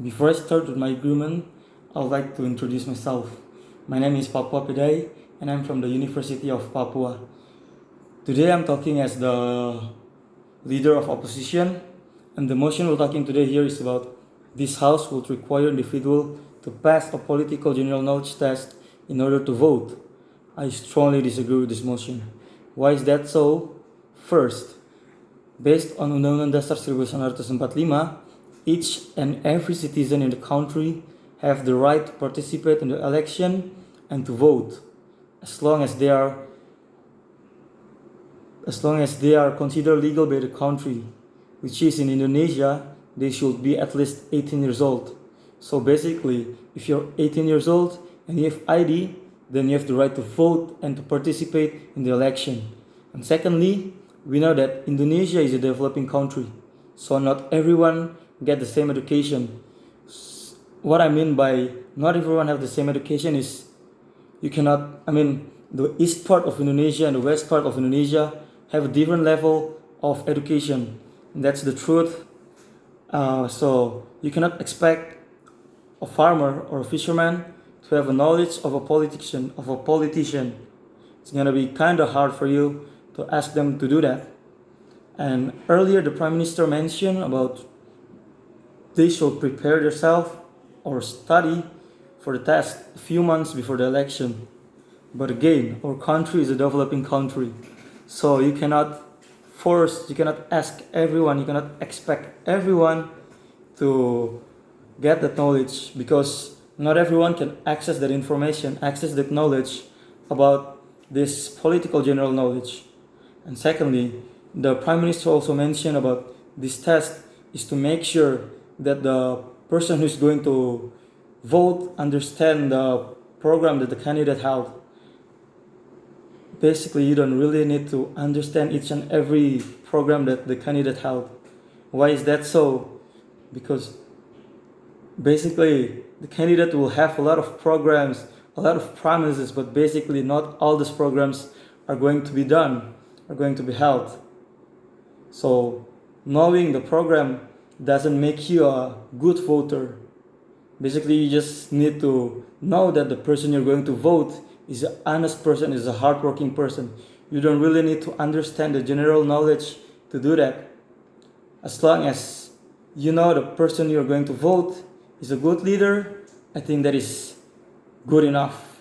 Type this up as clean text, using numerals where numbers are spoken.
Before I start with my agreement, I would like to introduce myself. My name is Peday, and I'm from the University of Papua. Today I'm talking as the leader of opposition, and the motion we're talking today here is about this house would require individual to pass a political general knowledge test in order to vote. I strongly disagree with this motion. Why is that so? First, based on Undang-Undang Dasar 1945, each and every citizen in the country have the right to participate in the election and to vote, as long as they are considered legal by the country, which is in Indonesia, they should be at least 18 years old. So basically, if you're 18 years old and you have ID, then you have the right to vote and to participate in the election. And secondly, we know that Indonesia is a developing country, so not everyone get the same education. What I mean by not everyone have the same education is the east part of Indonesia and the west part of Indonesia have a different level of education. And that's the truth. So you cannot expect a farmer or a fisherman to have a knowledge of a politician. It's gonna be kind of hard for you to ask them to do that. And earlier the Prime Minister mentioned about they should prepare themselves or study for the test a few months before the election. But again, our country is a developing country, so you cannot ask everyone, you cannot expect everyone to get that knowledge, because not everyone can access that information, access that knowledge about this political general knowledge. And secondly, the Prime Minister also mentioned about this test is to make sure that the person who is going to vote understand the program that the candidate held. Basically, you don't really need to understand each and every program that the candidate held. Why is that so? Because basically, the candidate will have a lot of programs, a lot of promises, but basically not all these programs are going to be done, are going to be held. So knowing the program doesn't make you a good voter. Basically, you just need to know that the person you're going to vote is an honest person, is a hardworking person. You don't really need to understand the general knowledge to do that. As long as you know the person you're going to vote is a good leader, I think that is good enough.